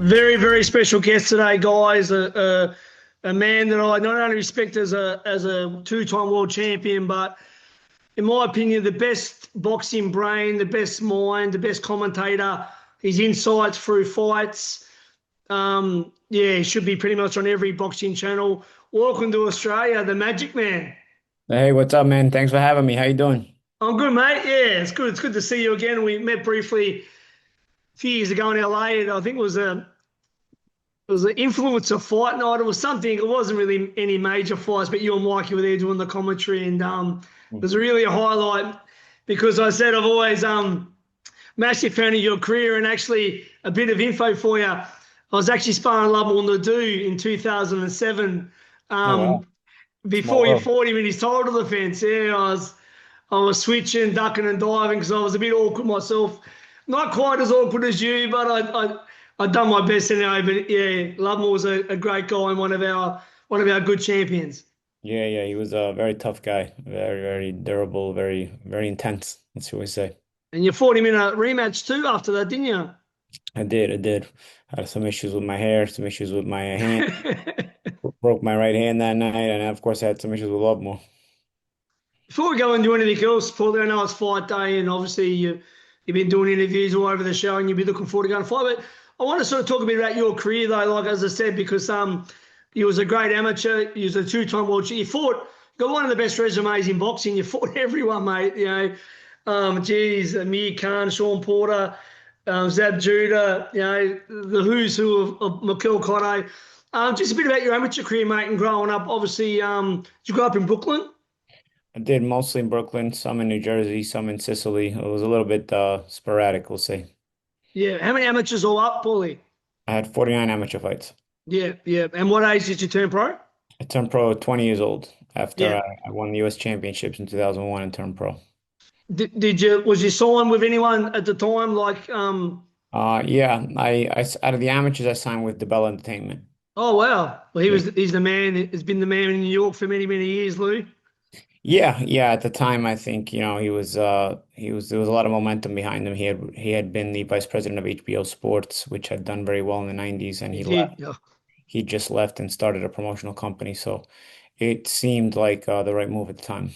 Very, very special guest today, guys. A man that I not only respect as a two-time world champion, but in my opinion, the best boxing brain, the best mind, the best commentator. His insights through fights. Yeah, he should be pretty much on every boxing channel. Welcome to Australia, the Magic Man. Hey, what's up, man? Thanks for having me. How you doing? I'm good, mate. Yeah, it's good. It's good to see you again. We met briefly a few years ago in LA, and I think it was an influencer fight night. It was something. It wasn't really any major fights, but you and Mikey were there doing the commentary, and it was really a highlight because I said I've always massive fan of your career, and actually a bit of info for you. I was actually sparring Lovemore Ndou in 2007. Oh, wow. Um, Small before you world. fought him in his title defense, yeah, I was switching, ducking, and diving because I was a bit awkward myself. Not quite as awkward as you, but I done my best anyway. But yeah, Lovemore was a great guy and one of our good champions. Yeah, he was a very tough guy. Very, very durable, very intense. That's what we say. And you fought him in a rematch too after that, didn't you? I did. Had some issues with my hair, some issues with my hand. Broke my right hand that night, and of course I had some issues with Lovemore. Before we go and do anything else, Paul, I know it's fight day, and obviously you've been doing interviews all over the show, and you'll be looking forward to going to fight. But I want to sort of talk a bit about your career, though, like as I said, because you was a great amateur, you was a two-time world champion. You fought, you got one of the best resumes in boxing. You fought everyone, mate. You know, geez, Amir, Shawn Porter, Zab Judah, you know, the who's who of Miguel Cotto. Just a bit about your amateur career, mate, and growing up. Obviously, did you grow up in Brooklyn? I did mostly in Brooklyn, some in New Jersey, some in Sicily. It was a little bit sporadic, we'll say. Yeah. How many amateurs all up, Paulie? I had 49 amateur fights. Yeah, yeah. And what age did you turn pro? I turned pro at 20 years old after Yeah. I won the U.S. championships in 2001 and turned pro. Did you was you signed with anyone at the time? Like, Yeah, out of the amateurs, I signed with DeBell Entertainment. oh wow. Well, Yeah. he's the man. He's been the man in New York for many, many years, Lou. Yeah. At the time, I think, there was a lot of momentum behind him. He had been the vice president of HBO Sports, which had done very well in the 90s, and He he did. left. Yeah. He just left and started a promotional company. So it seemed like the right move at the time.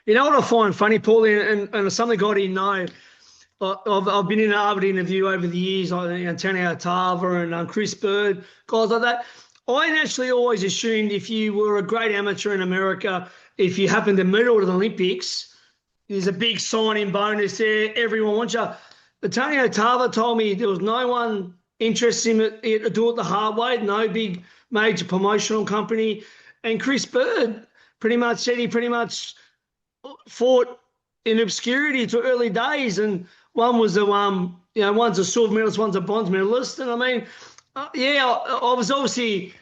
You know what I find funny, Paulie, and something I didn't know. I've been in an Harvard interview over the years, like Antonio Tarver and Chris Bird, guys like that. I naturally always assumed if you were a great amateur in America, if you happened to medal at the Olympics, there's a big signing bonus there. Everyone wants you. Antonio Tarver told me there was no one interested in it to do it the hard way, no big major promotional company. And Chris Bird pretty much said he pretty much fought in obscurity to early days, and one was one's a silver medalist, one's a bronze medalist, and I mean, yeah, I was obviously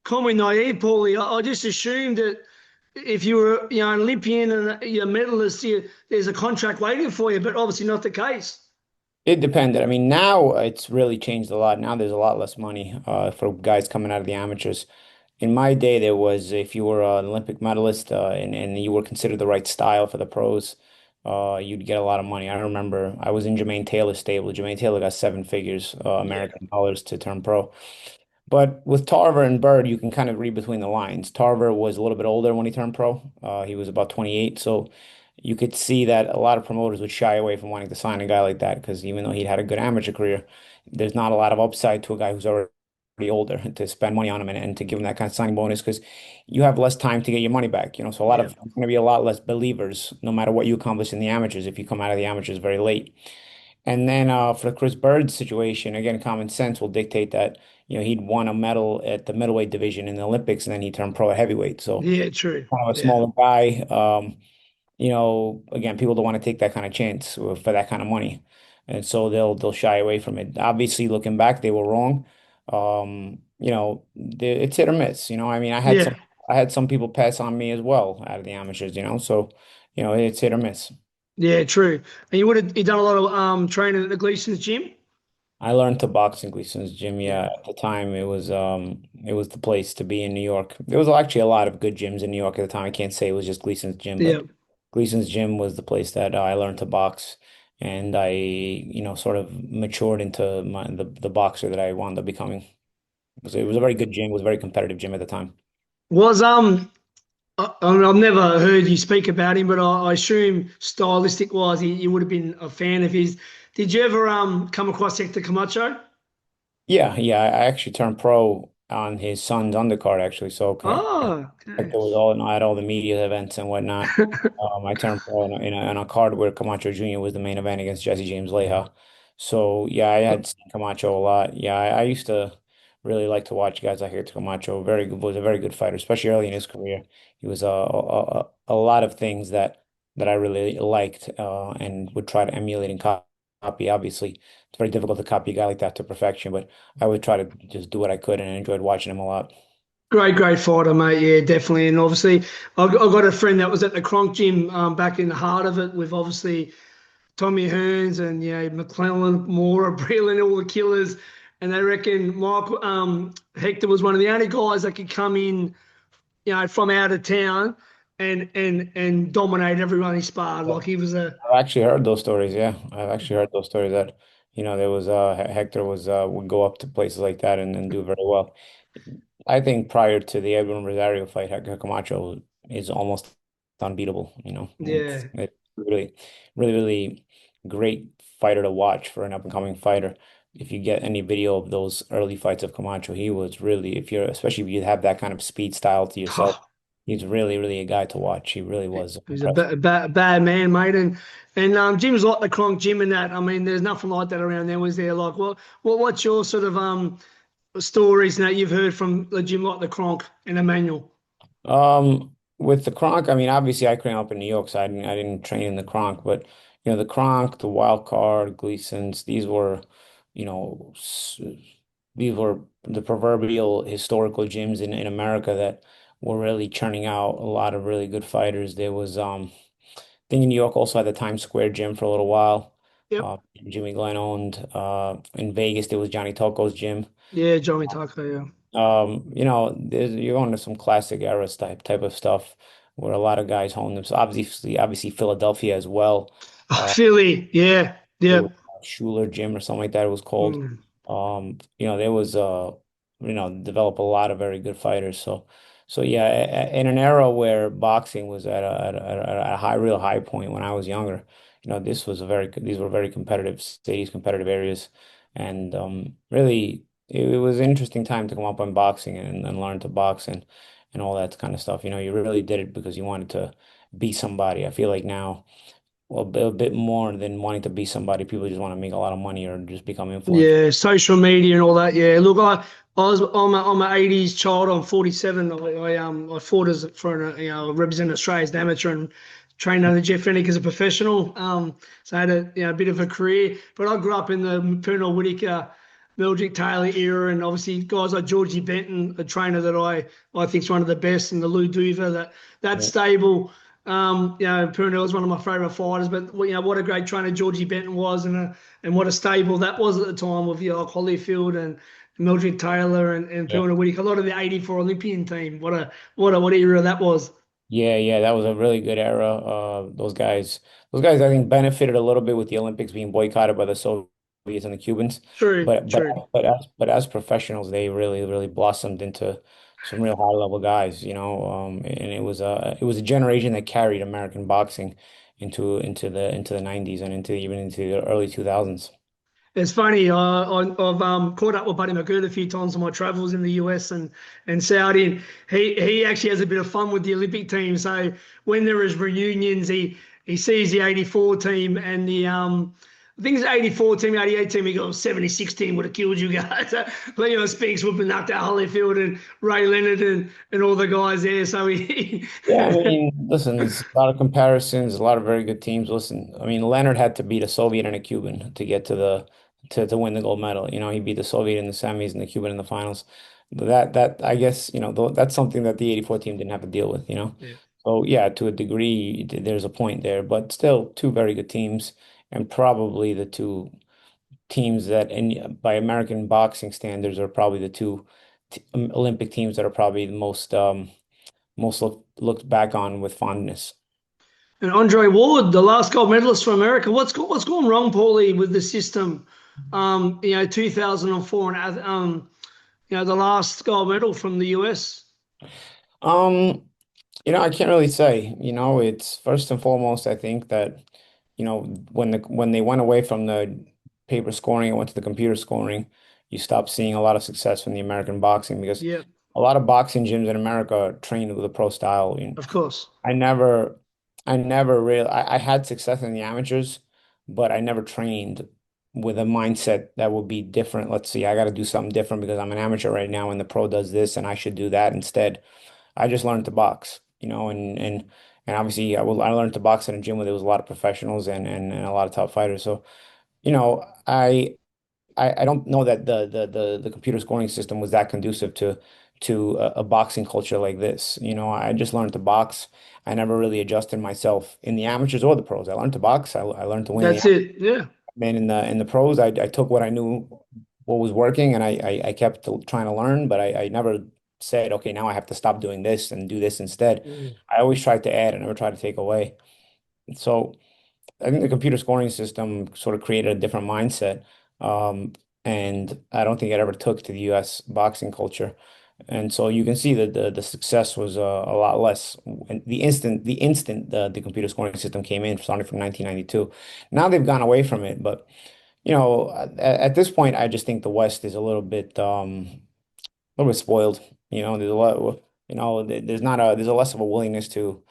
commonly naive, Paulie. I just assumed that if you were, an Olympian and you're a medalist, there's a contract waiting for you, but obviously not the case. It depended. I mean, now it's really changed a lot. Now there's a lot less money for guys coming out of the amateurs. In my day, there was, if you were an Olympic medalist and you were considered the right style for the pros, you'd get a lot of money. I remember I was in Jermaine Taylor's stable. Jermaine Taylor got seven figures, Yeah, American dollars to turn pro. But with Tarver and Bird, you can kind of read between the lines. Tarver was a little bit older when he turned pro. He was about 28. So you could see that a lot of promoters would shy away from wanting to sign a guy like that because even though he'd had a good amateur career, there's not a lot of upside to a guy who's already older to spend money on him and to give him that kind of signing bonus because you have less time to get your money back. So yeah, there's going to be a lot less believers no matter what you accomplish in the amateurs if you come out of the amateurs very late. And then for the Chris Bird situation, again, common sense will dictate that, he'd won a medal at the middleweight division in the Olympics and then he turned pro at heavyweight. So yeah, true. kind of a Yeah, smaller guy. Again, people don't want to take that kind of chance for that kind of money. And so they'll shy away from it. Obviously, looking back, they were wrong. It's hit or miss. I mean, yeah, I had some people pass on me as well out of the amateurs, so it's hit or miss. yeah, true. And you done a lot of training at the Gleason's gym. I learned to box in Gleason's gym. Yeah, Yeah, at the time it was the place to be in New York. There was actually a lot of good gyms in New York at the time. I can't say it was just Gleason's gym, yeah. but Gleason's gym was the place that I learned to box. and I, sort of matured into the boxer that I wound up becoming. It was a very good gym. It was a very competitive gym at the time. Was I've never heard you speak about him, but I assume stylistic wise, you would have been a fan of his. Did you ever come across Hector Camacho? Yeah, yeah. I actually turned pro on his son's undercard, actually. So okay, Oh, like okay. there was at all the media events and whatnot. I turned pro in a card where Camacho Jr. was the main event against Jesse James Leija. So yeah, I had seen Camacho a lot. Yeah, I used to really like to watch guys like Hector Camacho. Very good, was a very good fighter, especially early in his career. He was a lot of things that I really liked and would try to emulate and copy. Obviously, it's very difficult to copy a guy like that to perfection, but I would try to just do what I could and I enjoyed watching him a lot. Great fighter, mate. Yeah, definitely. And obviously, I got a friend that was at the Kronk gym back in the heart of it with obviously Tommy Hearns and McClellan, Moore, Breland, all the killers. And they reckon Michael Hector was one of the only guys that could come in, from out of town and dominate everyone he sparred. Like he was a I've actually heard those stories. Yeah, I've actually heard those stories that there was Hector was would go up to places like that and do very well. I think prior to the Edwin Rosario fight, Hector Camacho is almost unbeatable. yeah. It's really, really, really great fighter to watch for an up and coming fighter. If you get any video of those early fights of Camacho, he was really, especially if you have that kind of speed style to yourself, he's really, really a guy to watch. He really was He was a impressive. bad man, mate, and gyms like the Kronk gym and that. I mean, there's nothing like that around there. Was there? Like, what's your sort of stories that you've heard from the gym like the Kronk and Emmanuel? With the Kronk, I mean, obviously I grew up in New York, so I didn't train in the Kronk, but the Kronk, the Wild Card, Gleason's, you know, s- these were the proverbial historical gyms in America that were really churning out a lot of really good fighters. There was, I think in New York also had the Times Square gym for a little while. Yep. Jimmy Glenn owned. In Vegas, there was Johnny Toko's gym. Yeah, Johnny Tucker. Yeah. You're going to some classic eras type of stuff where a lot of guys hone them. So obviously Philadelphia as well. Oh, Uh, Philly. Yeah. there was Yep. Schuler Gym or something like that it was called. Mm. There was develop a lot of very good fighters. So yeah, in an era where boxing was at a real high point when I was younger, these were very competitive cities, competitive areas, and really it was an interesting time to come up on boxing and learn to box and all that kind of stuff. You really did it because you wanted to be somebody. I feel like now. Well, a bit more than wanting to be somebody. People just want to make a lot of money or just become influential. Yeah, social media and all that. Yeah, look, I'm an '80s child. I'm 47. I fought as for represent Australia as an amateur and trained under Jeff Fennick as a professional. So I had a bit of a career, but I grew up in the Pernell Whitaker, Mildred Taylor era, and obviously guys like Georgie Benton, a trainer that I think is one of the best, and the Lou Duva that Yeah. stable. Purnell is one of my favourite fighters, but what a great trainer Georgie Benton was, and what a stable that was at the time with like Holyfield and Mildred Taylor and Yeah. Purnell Whitaker. A lot of the '84 Olympian team. What era that was. Yeah, yeah, that was a really good era. Those guys, I think benefited a little bit with the Olympics being boycotted by the Soviets and the Cubans, True, but but true. but as professionals, they really really blossomed into some real high level guys. And it was a generation that carried American boxing into the 90s and even into the early 2000s. It's funny. I've caught up with Buddy McGirt a few times on my travels in the US and Saudi. And he actually has a bit of fun with the Olympic team. So when there is reunions, he sees the '84 team and I think it's '84 team, '88 team. He goes, '76 team would have killed you guys. Leo Spinks whooping knocked out Holyfield and Ray Leonard and all the guys there. So he Yeah, I mean, listen, there's a lot of comparisons, a lot of very good teams. Listen, I mean, Leonard had to beat a Soviet and a Cuban to get to win the gold medal. He beat the Soviet in the semis and the Cuban in the finals. That I guess, that's something that the 84 team didn't have to deal with. yeah. So yeah, to a degree, there's a point there, but still two very good teams and probably the two teams that by American boxing standards are probably the two Olympic teams that are probably the most looked back on with fondness. And Andre Ward, the last gold medalist for America. What's gone wrong, Paulie, with the system? 2004 and the last gold medal from the US. Um, I can't really say. It's first and foremost, I think that, when they went away from the paper scoring and went to the computer scoring, you stopped seeing a lot of success from the American boxing because Yeah, a lot of boxing gyms in America trained with a pro style. of course. I never, I never really, I had success in the amateurs, but I never trained with a mindset that would be different. Let's see, I got to do something different because I'm an amateur right now and the pro does this and I should do that instead. I just learned to box, and obviously I learned to box in a gym where there was a lot of professionals and a lot of top fighters. So, I don't know that the computer scoring system was that conducive to a boxing culture like this. I just learned to box. I never really adjusted myself in the amateurs or the pros. I learned to box. I learned to win in the That's it. Yeah. man in the pros. I took what I knew what was working and I kept trying to learn, but I never said, okay, now I have to stop doing this and do this instead. Mm. I always tried to add. I never tried to take away. So I think the computer scoring system sort of created a different mindset. Um, and I don't think it ever took to the US boxing culture. And so you can see that the success was a lot less. And the instant the computer scoring system came in, starting from 1992. Now they've gone away from it, but at this point, I just think the West is a little bit spoiled. There's a lot, there's a less of a willingness to,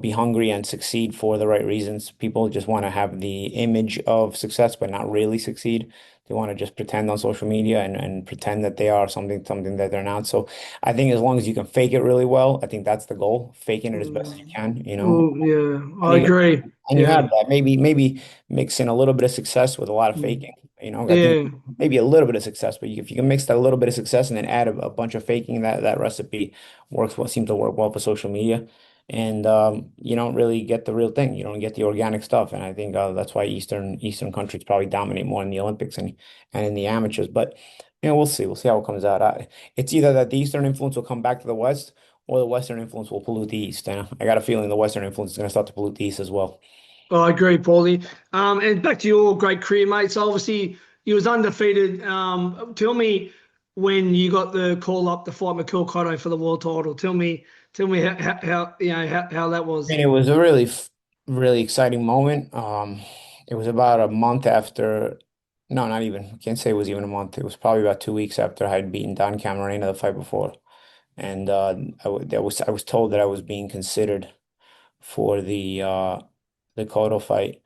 be hungry and succeed for the right reasons. People just want to have the image of success, but not really succeed. They want to just pretend on social media and pretend that they are something that they're not. So I think as long as you can fake it really well, I think that's the goal. Faking it as best as you Mm. can. Mm, yeah, And I you get, agree. and you Yeah. have that. Maybe mix in a little bit of success with a lot of Mm. faking. I think Yeah. maybe a little bit of success, but if you can mix that little bit of success and then add a bunch of faking, that recipe works well, seems to work well for social media. And you don't really get the real thing. You don't get the organic stuff. And I think that's why Eastern countries probably dominate more in the Olympics and in the amateurs. But we'll see. We'll see how it comes out. It's either that the Eastern influence will come back to the West or the Western influence will pollute the East. And I got a feeling the Western influence is going to start to pollute the East as well. I agree, Paulie. And back to your great career, mate. So obviously you was undefeated. Tell me when you got the call up to fight Miguel Cotto for the world title. Tell me how that I was. mean, it was a really exciting moment. It was about a month after, no, not even. I can't say it was even a month. It was probably about 2 weeks after I had beaten Don Camarena the fight before, and I was told that I was being considered for the Cotto fight,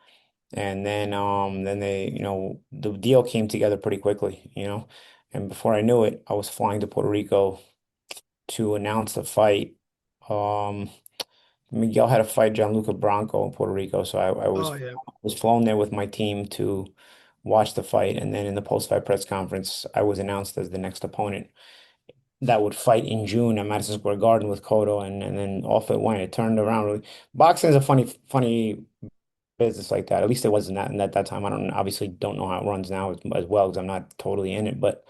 and then the deal came together pretty quickly, and before I knew it, I was flying to Puerto Rico to announce the fight. Um, Miguel had to fight Gianluca Branco in Puerto Rico, so I Oh was yeah. was flown there with my team to watch the fight, and then in the post-fight press conference, I was announced as the next opponent that would fight in June at Madison Square Garden with Cotto, and then off it went. It turned around really. Boxing is a funny business like that. At least it was in that time. I don't obviously don't know how it runs now as well because I'm not totally in it, but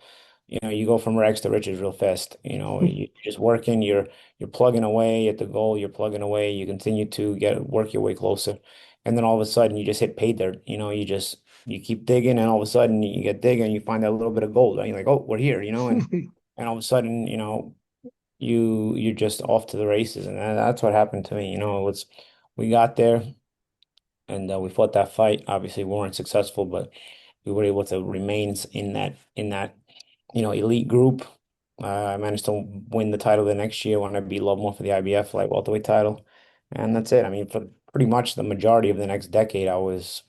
you go from rags to riches real fast. You're just working, you're plugging away at the goal, you're plugging away, you continue to work your way closer. And then all of a sudden you just hit pay dirt. You keep digging and all of a sudden you get digging and you find that little bit of gold. And you're like, oh, we're here, and all of a sudden, you're just off to the races. And that's what happened to me. We got there and we fought that fight. Obviously, we weren't successful, but we were able to remain in that elite group. I managed to win the title the next year when I beat Lovemore for the IBF light welterweight title, and that's it. I mean, for pretty much the majority of the next decade, I was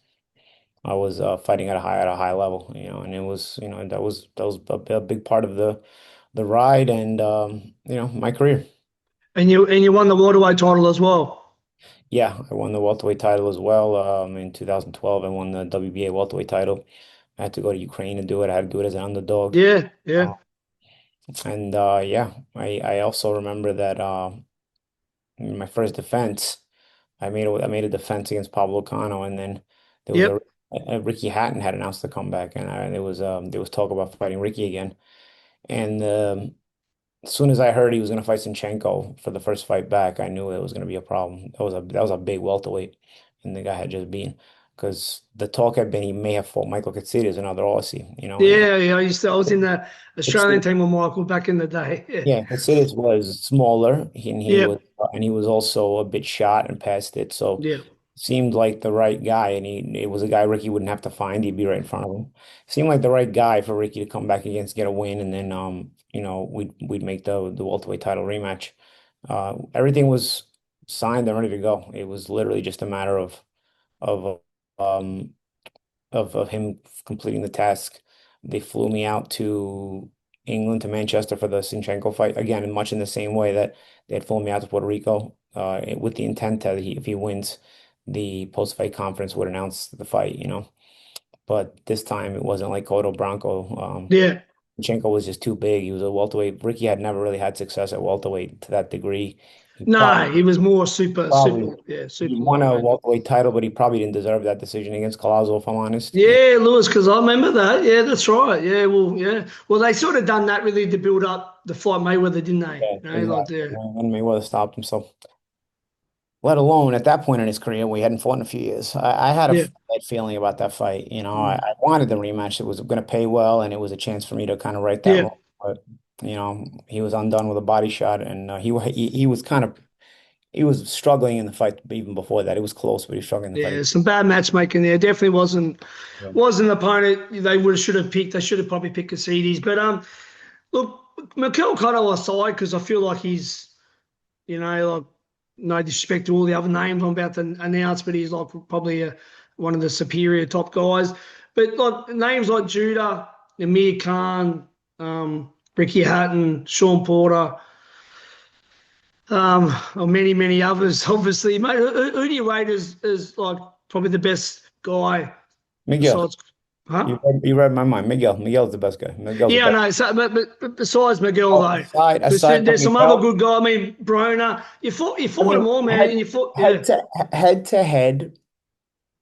fighting at a high level, and it was that was a big part of the ride and my career. And you won the welterweight title as well. Yeah, I won the welterweight title as well. In 2012, I won the WBA welterweight title. I had to go to Ukraine to do it. I had to do it as an underdog. Yeah, yeah, Uh, and yeah, I also remember that in my first defense, I made a defense against Pablo Cano, and then there was yep. a Ricky Hatton had announced the comeback, and there was talk about fighting Ricky again, and as soon as I heard he was going to fight Senchenko for the first fight back, I knew it was going to be a problem. That was a big welterweight, and the guy had just been because the talk had been he may have fought Michael Katsidis, another Aussie, and Yeah, yeah. I was in the Australian team with Michael back in the day. yeah, Katsidis was smaller, and he Yeah, was and he was also a bit shot and past it, so yeah, seemed like the right guy, and it was a guy Ricky wouldn't have to find. He'd be right in front of him. Seemed like the right guy for Ricky to come back against, get a win, and then we'd make the welterweight title rematch. Everything was signed and ready to go. It was literally just a matter of um of him completing the task. They flew me out to England, to Manchester for the Sinchenko fight. Again, much in the same way that they had flown me out to Puerto Rico, with the intent that if he wins, the post-fight conference would announce the fight. But this time it wasn't like Cotto Bronco. yeah. Sinchenko was just too big. He was a welterweight. Ricky had never really had success at welterweight to that degree. He No, he was more super, probably super, yeah, he super won a lightweight. welterweight title, but he probably didn't deserve that decision against Collazo, if I'm honest. Yeah, Lewis, because I remember that. Yeah, that's right. Yeah, well, yeah. Well, they sort of done that really to build up the fight Mayweather, didn't they? Yeah, Like exactly. the And Mayweather stopped him. So, let alone at that point in his career, we hadn't fought in a few years. I had a yeah, bad feeling about that fight. I, mm, I wanted the rematch. It was going to pay well, and it was a chance for me to kind of right that yeah, wrong. But he was undone with a body shot, and he was he was struggling in the fight even before that. It was close, but he was struggling in the yeah. fight. Some bad matchmaking there. Definitely wasn't Yeah. wasn't an opponent they would should have picked. They should have probably picked Caceres. But look, Miguel Cotto aside, because I feel like he's like no disrespect to all the other names I'm about to announce, but he's like probably one of the superior top guys. But like names like Judah, Amir Khan, Ricky Hatton, Shawn Porter, or many others. Obviously, mate, who do you rate as like probably the best guy Miguel, besides? Huh? you read my mind. Miguel's the best guy. Miguel's the Yeah, best. no. So, but besides Miguel Oh, though, because aside from there's some other Miguel, good guys. I mean, Broner. I You fought mean, them all, man, and you fought. head Yeah, to head to head.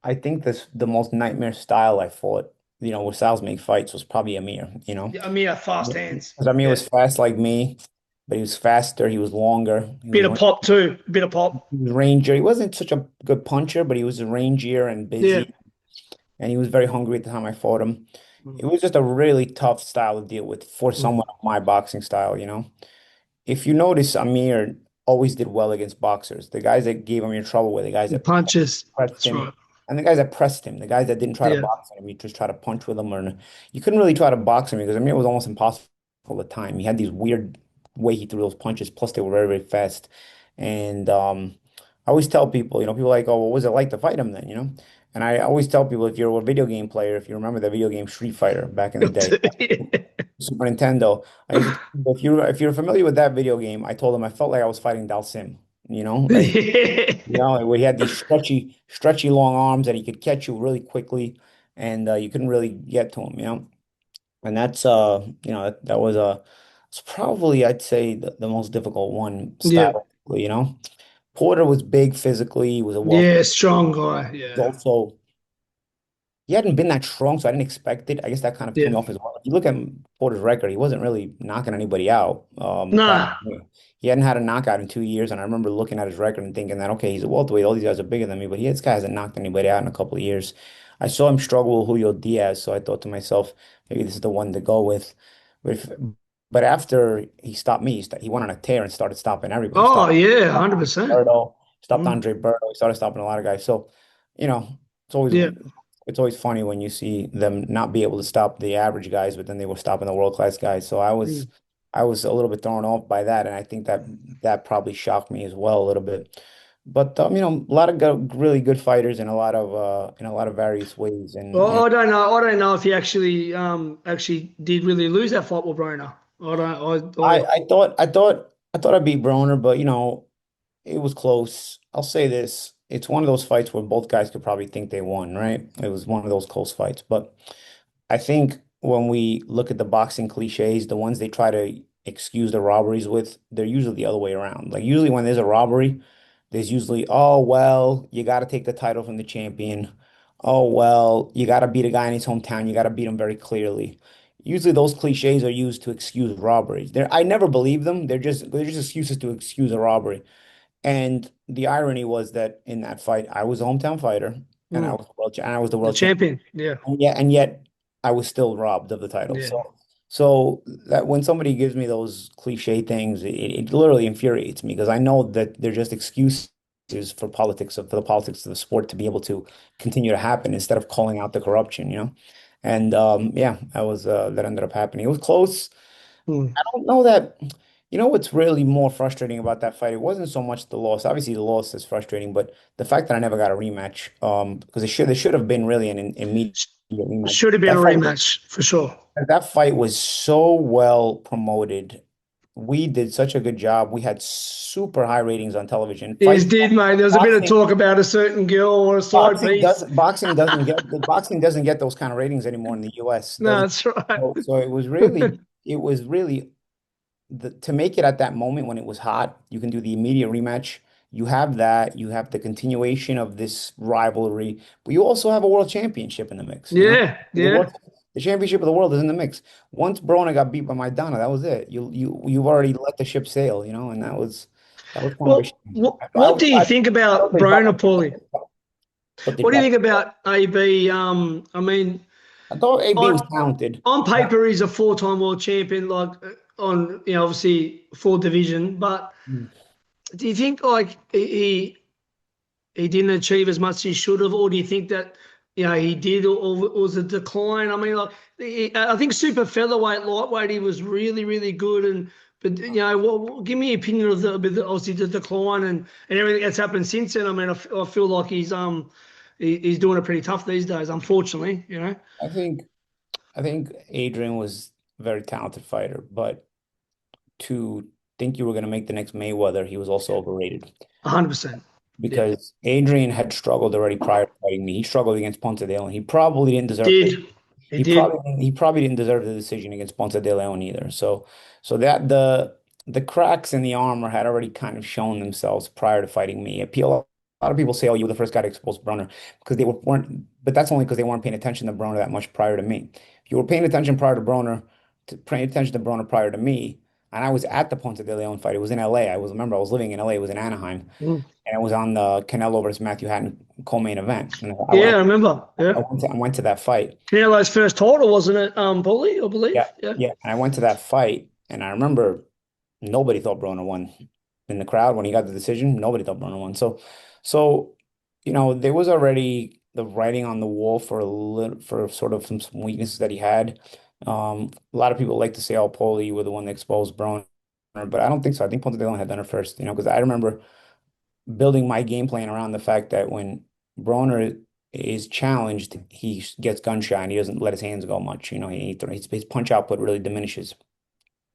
I think this the most nightmare style I fought, where styles make fights was probably Amir. yeah. Amir fast hands. Because Amir Yeah, was fast like me, but he was faster, he was longer, bit of pop too. Bit of pop. he was rangier. He wasn't such a good puncher, but he was rangier and Yeah. busy, and he was very hungry at the time I fought him. It Mm. was just a really tough style to deal with for Mm. someone of my boxing style. If you notice, Amir always did well against boxers. The guys that gave Amir trouble were the guys The that punches. pressed That's him. right. And the guys that pressed him, the guys that didn't try to Yeah. box him, you just try to punch with him, or you couldn't really try to box him because I mean it was almost impossible all the time. He had these weird way he threw those punches, plus they were very, very fast. And I always tell people, people are like, oh, what was it like to fight him then? And I always tell people if you're a video game player, if you remember the video game Street Fighter back in the day, Super Nintendo, I used to, if you're familiar with that video game, I told him I felt like I was fighting Dalsim, like Yeah. where he had these stretchy long arms that he could catch you really quickly, and you couldn't really get to him. And that's that was it's probably I'd say the most difficult one Yeah. style. Porter was big physically, he was a wealth, Yeah. Strong guy. was Yeah. also he hadn't been that strong, so I didn't expect it. I guess that kind of threw Yeah. me off as well. If you look at Porter's record, he wasn't really knocking anybody out. Nah. He hadn't had a knockout in 2 years, and I remember looking at his record and thinking that, okay, he's a welterweight. All these guys are bigger than me, but this guy hasn't knocked anybody out in a couple of years. I saw him struggle with Julio Diaz, so I thought to myself, maybe this is the one to go with. But but after he stopped me, he went on a tear and started stopping everybody. He Oh stopped yeah. stopped 100%. Berto, stopped Mm. Andre Berto, he started stopping a lot of guys. So, you know, it's always Yeah. it's always funny when you see them not be able to stop the average guys, but then they were stopping the world class guys. So Mm. I was a little bit thrown off by that, and I think that probably shocked me as well a little bit. But a lot of really good fighters in a lot of various ways, and Well, I don't know. I don't know if he actually did really lose that fight with Broner. I don't. I thought I beat Broner, but it was close. I'll say this. It's one of those fights where both guys could probably think they won, right? It was one of those close fights. But I think when we look at the boxing cliches, the ones they try to excuse the robberies with, they're usually the other way around. Like usually when there's a robbery, there's usually, oh, well, you got to take the title from the champion. Oh, well, you got to beat a guy in his hometown. You got to beat him very clearly. usually those cliches are used to excuse robberies. I never believe them. They're just excuses to excuse a robbery. And the irony was that in that fight, I was a hometown fighter, and Mm. I was the The world champion. champion. Yeah. And yet I was still robbed of the title. Yeah. So that when somebody gives me those cliche things, it literally infuriates me because I know that they're just excuses for the politics of the sport to be able to continue to happen instead of calling out the corruption, you know? And yeah, that ended up happening. It was close. Mm. I don't know that, what's really more frustrating about that fight? It wasn't so much the loss. Obviously, the loss is frustrating, but the fact that I never got a rematch, because there should have been really an immediate Sh- rematch. Should have been a That fight, rematch for sure. that fight was so well promoted. We did such a good job. We had super high ratings on television. Yes, did, mate. There was a bit of Boxing, talk about a certain girl or a side piece. boxing doesn't get those kind of ratings anymore in the US, No, doesn't. that's right. So it was really to make it at that moment when it was hot, you can do the immediate rematch. You have that. You have the continuation of this rivalry, but you also have a world championship in the mix. Yeah, The yeah. world, the championship of the world is in the mix. Once Broner got beat by Maidana, that was it. You've already let the ship sail, and that was kind of a Well, shame. what do you think I thought about they dropped, Broner, Paulie? they What do you think dropped. about AB? I mean, I thought AB was on talented. on paper, he's a four-time world champion, like on obviously full division. But do you think like he didn't achieve as much as he should have, or do you think that he did, or was a decline? I mean, like I think super featherweight, lightweight, he was really really good, and but give me your opinion of obviously the decline and everything that's happened since then. I mean, I feel like he's doing it pretty tough these days, unfortunately. I think I think Adrian was a very talented fighter, but to think you were going to make the next Mayweather, he was also overrated 100%. Yeah, because Adrian had struggled already prior to fighting me. He struggled against Ponce de Leon. He probably didn't deserve the did he he probably did? he probably didn't deserve the decision against Ponce de Leon either. So that the cracks in the armor had already kind of shown themselves prior to fighting me. A lot of people say, "Oh, you were the first guy to expose Broner," because weren't, but that's only because they weren't paying attention to Broner that much prior to me. If you were paying attention to Broner prior to me, and I was at the Ponce de Leon fight. It was in LA. Remember, I was living in LA. It was in Anaheim, Mm. and it was on the Canelo versus Matthew Hatton co-main event. And Yeah, I remember. I Yeah, went to that fight. Canelo's first title, wasn't it? Paulie, I Yeah, believe. Yeah. yeah. And I went to that fight, and I remember nobody thought Broner won in the crowd when he got the decision. Nobody thought Broner won. So, there was already the writing on the wall for sort of some weaknesses that he had. A lot of people like to say, "Oh, Paulie, you were the one that exposed Broner," but I don't think so. I think Ponce de Leon had done it first. Because I remember building my game plan around the fact that when Broner is challenged, he gets gun shy and he doesn't let his hands go much. His punch output really diminishes.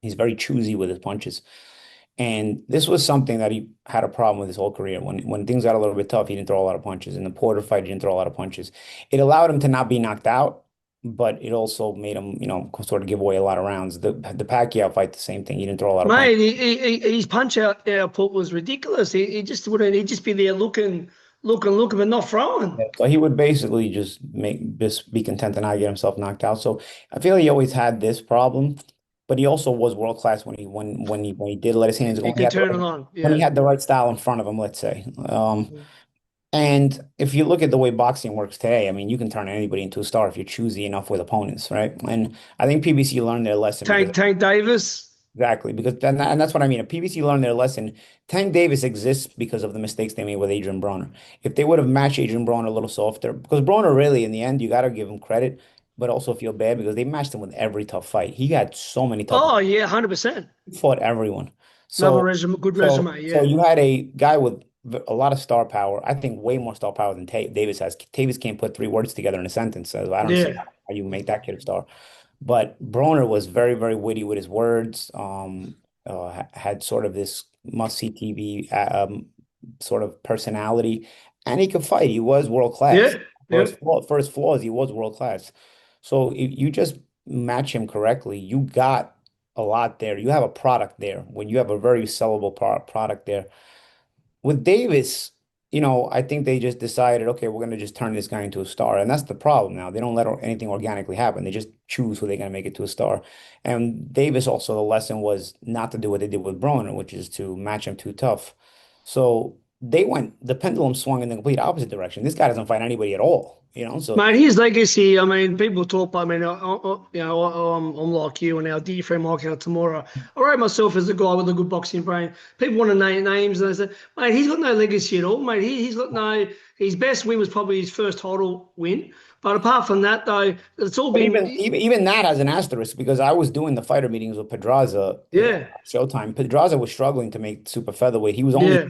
He's very choosy with his punches. And this was something that he had a problem with his whole career. When things got a little bit tough, he didn't throw a lot of punches. In the Porter fight, he didn't throw a lot of punches. It allowed him to not be knocked out, but it also made him, sort of give away a lot of rounds. The Pacquiao fight, the same thing. He didn't throw a lot of punches. Mate, his punch output was ridiculous. He just wouldn't. He'd just be there looking, but not throwing. So he would basically just be content to not get himself knocked out. So I feel he always had this problem, but he also was world class when he did let his hands go. He When he could had the turn right, it on. when he Yeah. had the right style in front of him, let's say. And if you look at the way boxing works today, I mean, you can turn anybody into a star if you're choosy enough with opponents, right? And I think PBC learned their lesson because Tank Davis. exactly, because and that's what I mean. If PBC learned their lesson, Tank Davis exists because of the mistakes they made with Adrian Broner. If they would have matched Adrian Broner a little softer, because Broner really, in the end, you got to give him credit, but also feel bad because they matched him with every tough fight. He had so many tough. Oh yeah, 100%. He fought everyone. Another So, resume, good so, resume. so Yeah. you had a guy with a lot of star power. I think way more star power than Davis has. Davis can't put three words together in a sentence. So I don't see Yeah. how you make that kid a star. But Broner was very, very witty with his words. Had sort of this must-see TV sort of personality, and he could fight. He was world class. Yeah. Yeah. For his flaws, he was world class. So if you just match him correctly, you got a lot there. You have a product there. When you have a very sellable product there with Davis. I think they just decided, okay, we're going to just turn this guy into a star. And that's the problem now. They don't let anything organically happen. They just choose who they're going to make it to a star. And Davis also, the lesson was not to do what they did with Broner, which is to match him too tough. So the pendulum swung in the complete opposite direction. This guy doesn't fight anybody at all, So Mate, his legacy, I mean, people talk, I mean, I'm like you and our dear friend Michael Tamura. I rate myself as a guy with a good boxing brain. People want to name names, and they say, mate, he's got no legacy at all, mate. He's got his best win was probably his first title win. But apart from that, though, it's all But been, even that has an asterisk because I was doing the fighter meetings with Pedraza yeah, Showtime. Pedraza was struggling to make super featherweight. yeah,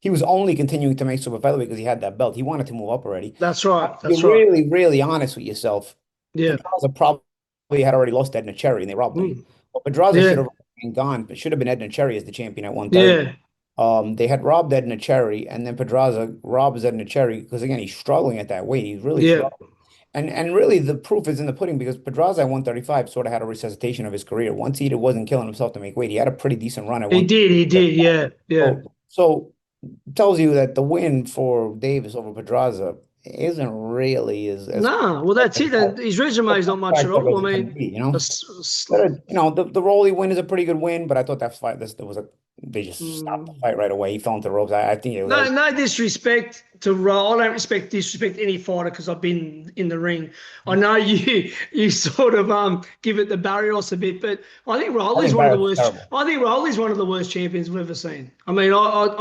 He was only continuing to make super featherweight because he had that belt. He wanted to move up already. that's right, If you're that's right. really, really honest with yourself, Yeah, Pedraza probably had already lost to Edna Cherry and they robbed him. mm, But Pedraza should yeah, have been gone, but should have been Edna Cherry as the champion at 130. yeah, They had robbed Edna Cherry, and then Pedraza robs Edna Cherry because again he's struggling at that weight. He's really yeah. struggling. And really the proof is in the pudding because Pedraza at 135 sort of had a resuscitation of his career. Once he wasn't killing himself to make weight, he had a pretty decent run at He one. did, yeah, yeah. So tells you that the win for Davis over Pedraza isn't really as No, well, that's it. And his resume is not much at spectacular all. as I it can mean, be, s- s- The Rolly win is a pretty good win, but I thought that fight, there was they just stopped the mm, fight right away. He fell into the ropes. I think that no, was, no disrespect to Ro. I don't disrespect any fighter because I've been in the ring. I know you sort of give it the Barrios a bit, but I think I Rolly's think one of the Barrett's worst. terrible. I think Rolly's one of the worst champions we've ever seen. I mean, I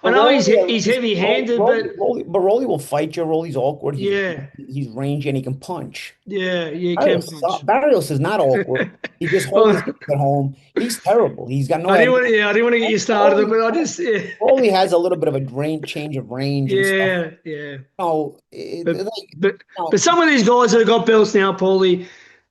But know Rolly, at he's least, heavy-handed, but Rolly will fight you. Rolly's awkward. yeah, He's rangy and he can punch. yeah, you can punch. Barrios is not awkward. He just holds his Well, hands at home. He's terrible. He's got no idea. I didn't want to get you started, but I just, yeah, Rolly has a little bit of a change of range and stuff. yeah, yeah. No, But like, but no, but some of these guys that have got belts now, Paulie,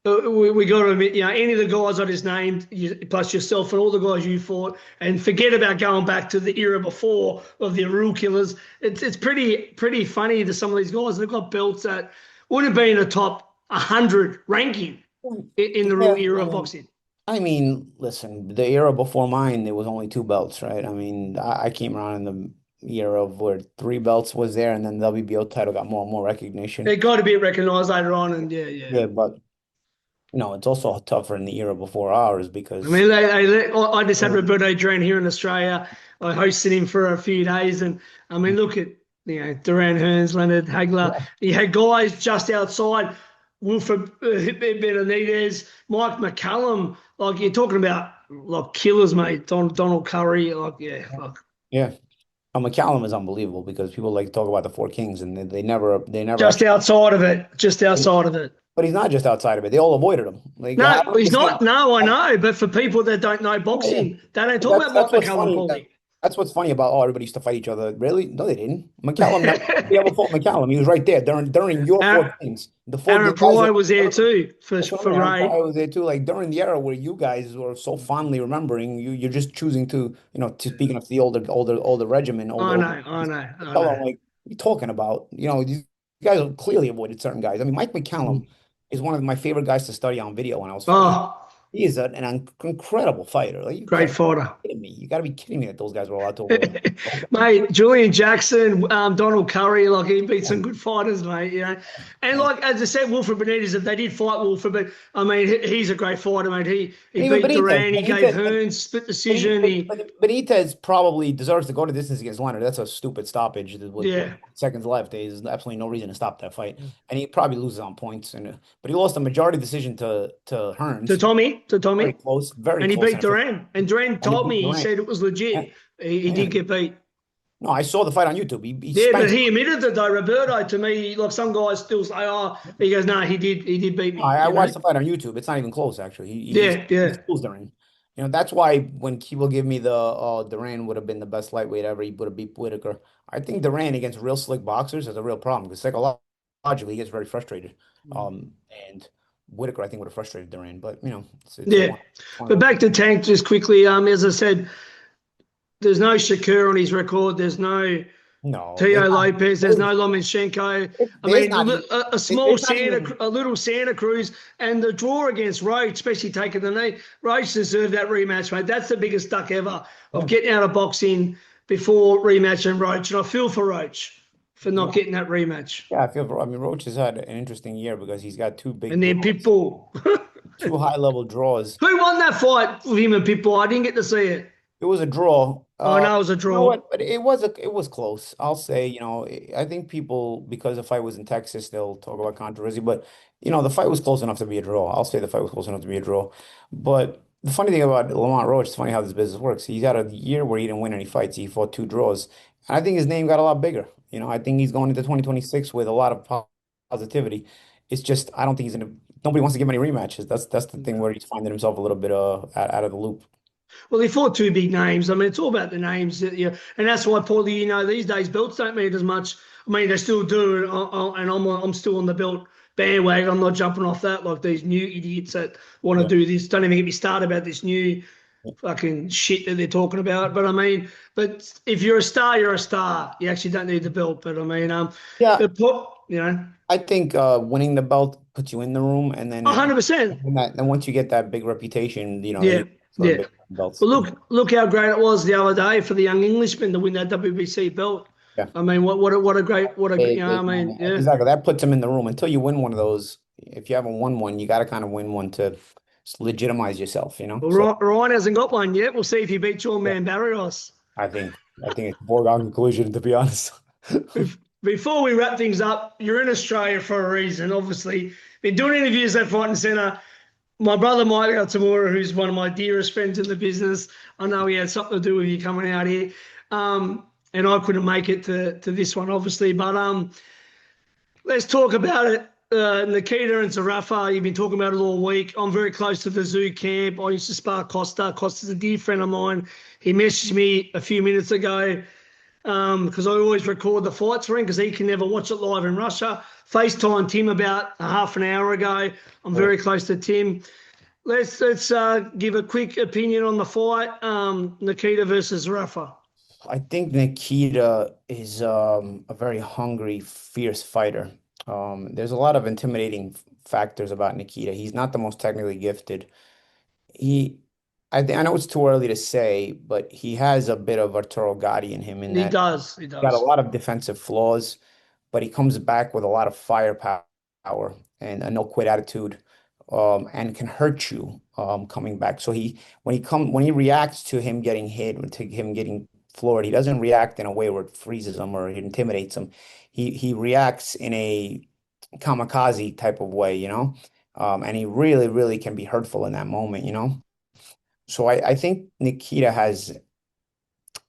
we got to admit, any of the guys I just named, plus yourself and all the guys you fought, and forget about going back to the era before of the Rule Killers. It's pretty funny to some of these guys. They've got belts that would have been a top 100 ranking in the yeah, Rule era of boxing. I mean, listen, the era before mine, there was only two belts, right? I mean, I came around in the era of where three belts was there, and then the WBO title got more and more recognition. They got to be recognised later on, and yeah. Yeah, but it's also tougher in the era before ours I because mean, I just had Roberto Adrien here in Australia. I hosted him for a few days, and I mean, look at Duran Hearns, Leonard Hagler. You had guys just outside, Wilfred Benavidez, Mike McCallum. Like you're talking about, like killers, mate. Donald Curry, like yeah. McCallum is unbelievable because people like to talk about the Four Kings and they never just actually. outside of it, just outside of it. But he's not just outside of it. They all avoided him. Like No, he's not. No, I know. But for people that don't know yeah. boxing, they don't talk about Mike McCallum, Paulie. That's what's funny about everybody used to fight each other. Really? No, they didn't. McCallum never fought McCallum. He was right there during your Four Kings. Aaron Pryor was there too for Ray. I was there too. Like during the era where you guys were so fondly remembering, you're just choosing to speaking of the older regimen. I know. Like you're talking about. These guys clearly avoided certain guys. I mean, Mike McCallum is one of my favorite guys to study on video when I was fighting. Oh, He is an incredible fighter. Like, great fighter. You got to be kidding me that those guys were allowed to avoid. Mate, Julian Jackson, Donald Curry, like he beat some good fighters, mate. And like as I said, Wilfred Benitez, if they did fight Wilfred, but I mean he's a great fighter, mate. He beat Duran, he gave Hearns split decision. Benitez probably deserves to go to distance against Leonard. That's a stupid stoppage with seconds left. There's absolutely no reason to stop that fight, and he probably loses on points. But he lost a majority decision to Hearns. To Tommy. Very close, very and close. He beat Duran. And Duran told me, he said it was legit. He did get beat. No, I saw the fight on YouTube. But he admitted that though, Roberto, to me, like some guys still say, he goes, no, he did beat me. I watched the fight on YouTube. It's not even close, actually. He schools Duran. That's why when people give me the Duran would have been the best lightweight ever, he would have beat Whitaker. I think Duran against real slick boxers is a real problem because psychologically he gets very frustrated. And Whitaker, I think, would have frustrated Duran, but it's But back to Tank just quickly. As I said, there's no Shakur on his record. There's no Tio Lopez. There's no Lomachenko. I mean, a little Santa Cruz, and the draw against Roach, especially taking the knee. Roach deserved that rematch, mate. That's the biggest duck ever of getting out of boxing. before rematch and Roach, and I feel for Roach for not Yeah, getting that rematch. yeah, I mean, Roach has had an interesting year because he's got two big And then draws, Pitbull. two high-level draws. Who won that fight with him and Pitbull? I didn't get to see it. It was a draw. Oh, no, it was a You know draw. what? But it was close. I'll say, I think people, because the fight was in Texas, they'll talk about controversy, but the fight was close enough to be a draw. I'll say the fight was close enough to be a draw. But the funny thing about Lamont Roach, it's funny how this business works. He's had a year where he didn't win any fights. He fought two draws. And I think his name got a lot bigger. I think he's going into 2026 with a lot of positivity. It's just I don't think nobody wants to give him any rematches. That's the thing where he's finding himself a little bit out of the loop. Well, he fought two big names. I mean, it's all about the names, yeah, and that's why, Paulie, these days belts don't mean as much. I mean, they still do, and I'm still on the belt bandwagon. I'm not jumping off that like these new idiots that want to Yeah. do this. Don't even get me started about this new fucking shit that they're talking about. But I mean, but if you're a star, you're a star. You actually don't need the belt. But I mean, Yeah, but I think winning the belt puts you in the room, and then 100%. and once you get that big reputation, Yeah, you for yeah. big belts. Well, look how great it was the other day for the young Englishman to win that WBC belt. Yeah, I mean, what a great, I big mean, moment. yeah. Exactly. That puts them in the room until you win one of those. If you haven't won one, you got to kind of win one to legitimize yourself. Well, So Ryan hasn't got one yet. We'll see if he beats your yeah, man Barrios. I think it's a foregone conclusion, to be honest. Before we wrap things up, you're in Australia for a reason, obviously. Been doing interviews left, right, and centre. My brother Miguel Cotto, who's one of my dearest friends in the business, I know he had something to do with you coming out here. And I couldn't make it to this one, obviously. But let's talk about it. Nikita and Zerafa, you've been talking about it all week. I'm very close to the zoo camp. I used to spar Costa. Costa's a dear friend of mine. He messaged me a few minutes ago because I always record the fights for him because he can never watch it live in Russia. FaceTime Tim about a half an hour ago. I'm Sure. very close to Tim. Let's give a quick opinion on the fight. Nikita versus Zerafa. I think Nikita is a very hungry, fierce fighter. There's a lot of intimidating factors about Nikita. He's not the most technically gifted. He, I know it's too early to say, but he has a bit of Arturo Gatti in him in He that does. He got a does. lot of defensive flaws, but he comes back with a lot of firepower and a no quit attitude, and can hurt you coming back. So when he reacts to him getting hit, to him getting floored, he doesn't react in a way where it freezes him or it intimidates him. He reacts in a kamikaze type of way. And he really, really can be hurtful in that moment. So I think Nikita has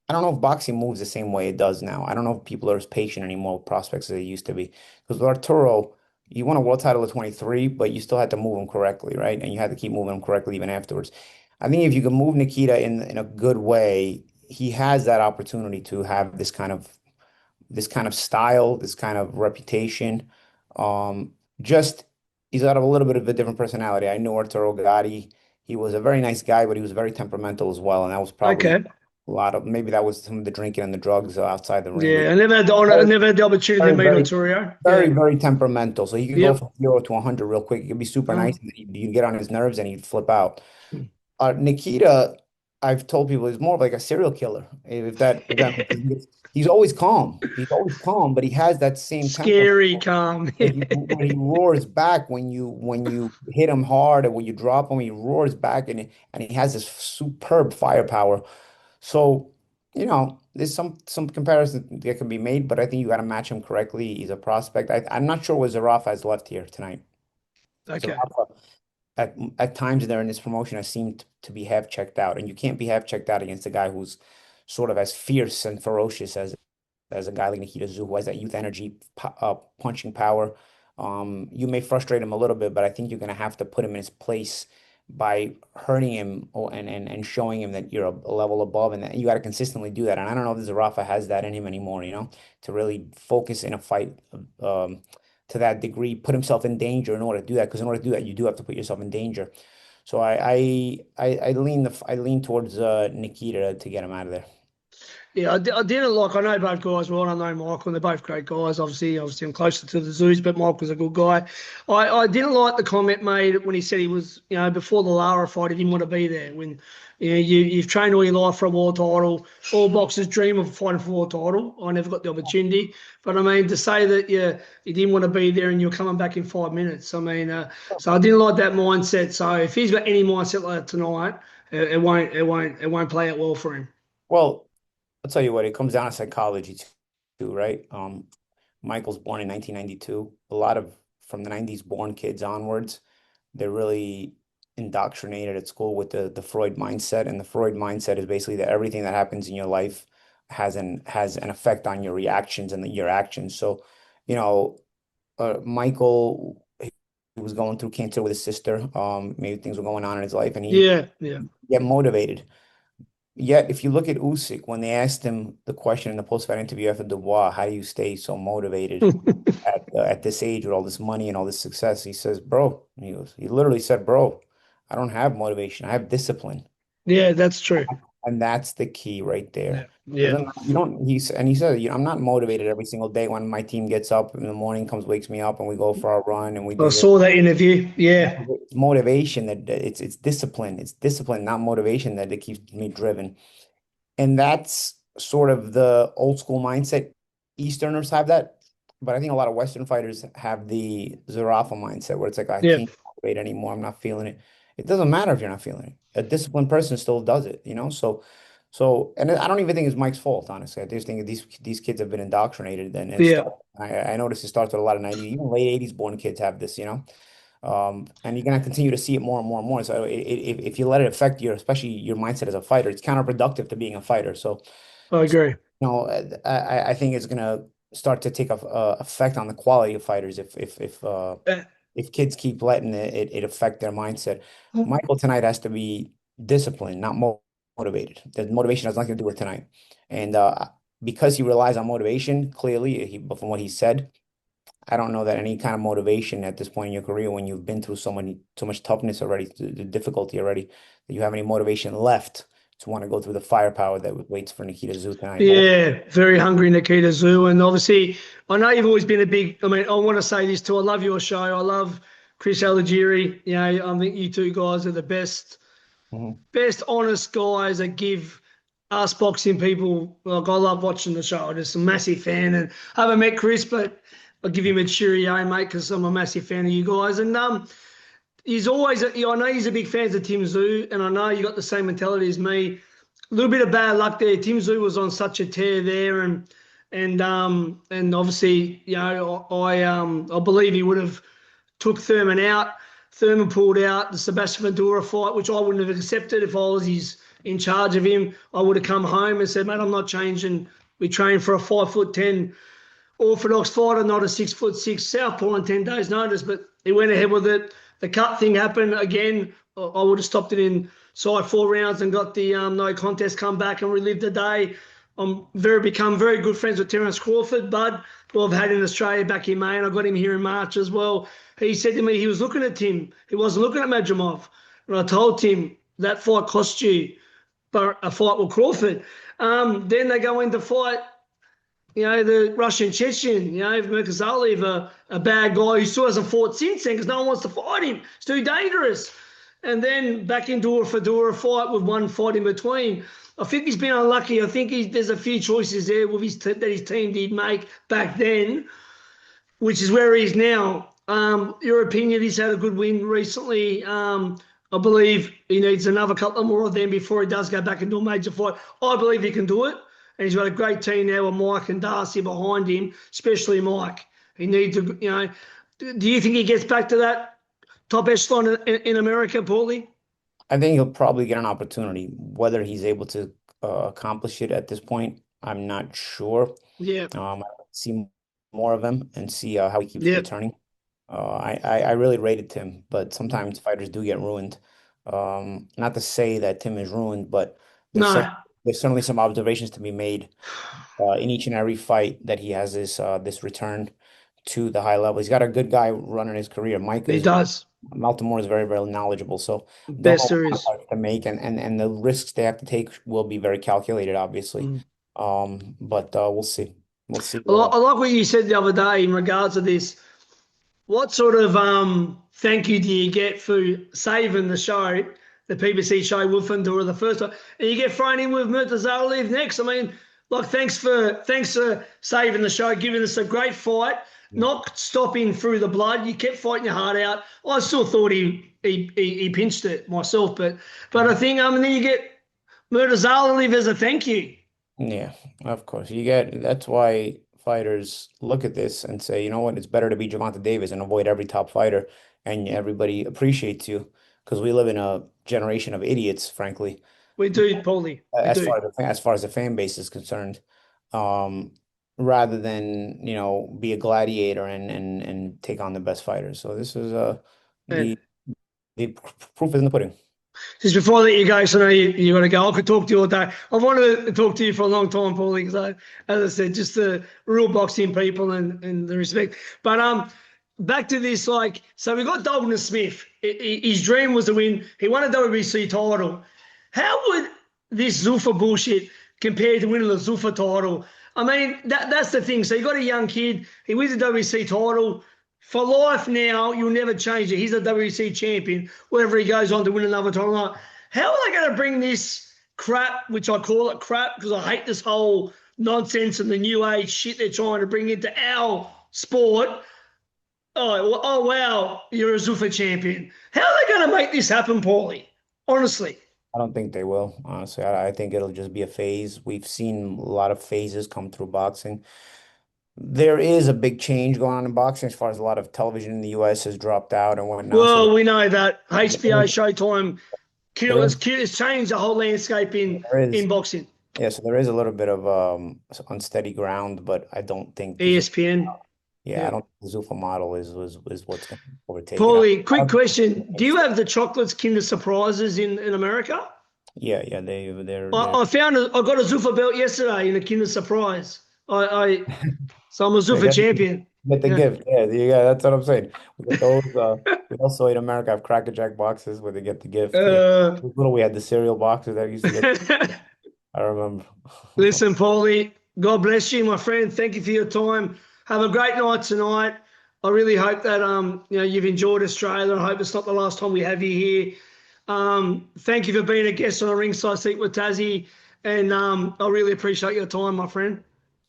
I don't know if boxing moves the same way it does now. I don't know if people are as patient anymore with prospects as they used to be. Because with Arturo, you won a world title at 23, but you still had to move him correctly, right? And you had to keep moving him correctly even afterwards. I think if you can move Nikita in a good way, he has that opportunity to have this kind of style, this kind of reputation. Um, just he's got a little bit of a different personality. I know Arturo Gatti. He was a very nice guy, but he was very temperamental as well, and that was probably Okay. a lot of maybe that was some of the drinking and the drugs outside the ring. Yeah, I never had the honor, I Very, never had the opportunity to very, meet very, Arturo. very, Yeah. very temperamental. So he could go Yep. from 0 to 100 real quick. He could be super nice, and then you'd get on his nerves and he'd flip out. Nikita, I've told people, is more of like a serial killer. If that makes sense. He's always calm. He's always calm, but he has that same temper Scary calm. where he roars back when you hit him hard or when you drop him. He roars back and he has this superb firepower. So, there's some comparison that can be made, but I think you got to match him correctly. He's a prospect. I'm not sure what Zerafa has left here tonight. Okay. Zerafa at times there in this promotion has seemed to be half checked out, and you can't be half checked out against a guy who's sort of as fierce and ferocious as a guy like Nikita Tszyu, who has that youth energy, punching power. You may frustrate him a little bit, but I think you're going to have to put him in his place by hurting him and showing him that you're a level above, and that you got to consistently do that. And I don't know if Zerafa has that in him anymore, to really focus in a fight to that degree, put himself in danger in order to do that. Because in order to do that, you do have to put yourself in danger. So I lean towards Nikita to get him out of there. Yeah, I didn't like. I know both guys well. I know Michael, and they're both great guys. Obviously, I'm closer to the Zoos, but Michael's a good guy. I didn't like the comment made when he said he was, before the Lara fight, he didn't want to be there. When, you've trained all your life for a world title. All boxers dream of fighting for a world title. I never got the opportunity, but I mean, to say that you didn't want to be there and you're coming back in 5 minutes. I mean, so I didn't like that mindset. So if he's got any mindset like that tonight, it won't play out well for him. Well, I'll tell you what, it comes down to psychology too, right? Michael's born in 1992. A lot of from the 90s born kids onwards, they're really indoctrinated at school with the Freud mindset. And the Freud mindset is basically that everything that happens in your life has an effect on your reactions and your actions. So, you know, Michael, he was going through cancer with his sister. Maybe things were going on in his life, and he Yeah, yeah. get motivated. Yet, if you look at Usyk, when they asked him the question in the post-fight interview after Dubois, how do you stay so motivated at this age with all this money and all this success? He says, "Bro," he literally said, "Bro, I don't have motivation. I have discipline." Yeah, that's true. And that's the key right Yeah, there. yeah. Because you don't, he said, I'm not motivated every single day when my team gets up in the morning, comes, wakes me up, and we go for our run and we I do this. saw that interview. Yeah, It's motivation it's discipline. It's discipline, not motivation that keeps me driven. And that's sort of the old school mindset. Easterners have that, but I think a lot of Western fighters have the Zerafa mindset where it's like, I yeah. can't motivate anymore. I'm not feeling it. It doesn't matter if you're not feeling it. A disciplined person still does it, you know? So, and I don't even think it's Mike's fault, honestly. I just think these kids have been indoctrinated and Yeah. start. I noticed it starts with a lot of 90s, even late 80s born kids have this, you know? And you're going to continue to see it more and more and more. So if you let it affect your, especially your mindset as a fighter, it's counterproductive to being a fighter. I agree. I think it's going to start to take effect on the quality of fighters Uh, if kids keep letting it affect their mindset. Michael tonight has to be disciplined, not motivated. The motivation has nothing to do with tonight. And because he relies on motivation, clearly, from what he said, I don't know that any kind of motivation at this point in your career, when you've been through so much toughness already, the difficulty already, that you have any motivation left to want to go through the firepower that waits for Nikita Tszyu tonight. yeah, very hungry Nikita Tszyu. And obviously, I know you've always been a big, I mean, I want to say this too. I love your show. I love Chris Algieri. I think you two guys are the best, Mhm. best honest guys that give us boxing people. Like, I love watching the show. I'm just a massive fan. And I haven't met Chris, but I'll give him a cheerio, mate, because I'm a massive fan of you guys. And he's always, I know he's a big fan of Tim Tszyu, and I know you got the same mentality as me. A little bit of bad luck there. Tim Tszyu was on such a tear there, and obviously, I believe he would have took Thurman out. Thurman pulled out the Sebastian Madura fight, which I wouldn't have accepted if I was in charge of him. I would have come home and said, mate, I'm not changing. We trained for a 5'10" orthodox fighter, not a 6'6" southpaw on 10 days' notice, but he went ahead with it. The cut thing happened again. I would have stopped it inside 4 rounds and got the no contest, come back and relive the day. Become very good friends with Terence Crawford, Bud, who I've had in Australia back in May, and I got him here in March as well. He said to me he was looking at Tim. He wasn't looking at Majamov. And I told Tim that fight cost you but a fight with Crawford. Then they go into fight, the Russian Chechen, Murkazalev, a bad guy who still hasn't fought since then because no one wants to fight him. It's too dangerous. And then back into a Fedora fight with one fight in between. I think he's been unlucky. I think there's a few choices there with that his team did make back then, which is where he is now. Your opinion, he's had a good win recently. I believe he needs another couple more of them before he does go back into a major fight. I believe he can do it. And he's got a great team now with Mike and Darcy behind him, especially Mike. He needs to, do you think he gets back to that top echelon in America, Paulie? I think he'll probably get an opportunity. Whether he's able to accomplish it at this point, I'm not sure. Yeah. I see more of him and see how he keeps Yeah. returning. I really rated Tim, but sometimes fighters do get ruined. Not to say that Tim is ruined, but there's some, No, there's certainly some observations to be made in each and every fight that he has this return to the high level. He's got a good guy running his career. he does. Baltimore is very, very knowledgeable, so don't Best know there what is. fights to make, and the risks they have to take will be very calculated, obviously. Mm. But we'll see. We'll see. I like what you said the other day in regards to this. What sort of thank you do you get for saving the show, the PBC show with Ndou the first time, and you get thrown in with Murtaza next? I mean, like thanks for saving the show, giving us a great fight, not stopping through the blood. You kept fighting your heart out. I still thought he pinched it myself, but I think and then you get Murtaza as a thank you. Yeah, of course. That's why fighters look at this and say, you know what, it's better to be Gervonta Davis and avoid every top fighter, and everybody appreciates you because we live in a generation of idiots, frankly, We do, Paulie. We as do. far as far as the fan base is concerned. Um, Rather than, be a gladiator and take on the best fighters. So this is And the the proof is in the pudding. just before I let you go, so I know you got to go. I could talk to you all day. I've wanted to talk to you for a long time, Paulie, because as I said, just the real boxing people and the respect. But back to this, like, so we got Dalton Smith. His dream was to win. He won a WBC title. How would this Zuffa bullshit compare to winning the Zuffa title? I mean, that's the thing. So you got a young kid. He wins the WBC title. For life now, you'll never change it. He's a WBC champion, whether he goes on to win another title or not. How are they going to bring this crap, which I call it crap because I hate this whole nonsense and the new age shit they're trying to bring into our sport? Oh wow, you're a Zuffa champion. How are they going to make this happen, Paulie? Honestly. I don't think they will, honestly. I think it'll just be a phase. We've seen a lot of phases come through boxing. There is a big change going on in boxing as far as a lot of television in the US has dropped out and whatnot. So Well, we know that HBO, Showtime, there is, it's changed the whole landscape there is in boxing. yeah, so there is a little bit of unsteady ground, but I don't think ESPN. yeah, I Yeah. don't think the Zuffa model is what's going to overtake it. Paulie, I quick don't question. Do you think have the chocolates Kinder Surprises in America? yeah, yeah, they're I found I got a Zuffa belt yesterday in a Kinder Surprise. So I'm a they Zuffa champion. get the Yeah. gift. Yeah, yeah, that's what I'm saying. We get those. We also in America have Cracker Jack boxes where they get the gift. Yeah, Uh, little we had the cereal boxes that used to get. I remember. Listen, Paulie, God bless you, my friend. Thank you for your time. Have a great night tonight. I really hope that you've enjoyed Australia. I hope it's not the last time we have you here. Thank you for being a guest on a ringside seat with Tassie, and I really appreciate your time, my friend.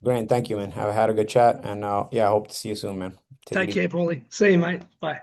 Grant, thank you, man. Have had a good chat, and yeah, I hope to see you soon, man. Take it Take easy. care, Paulie. See you, mate. Bye.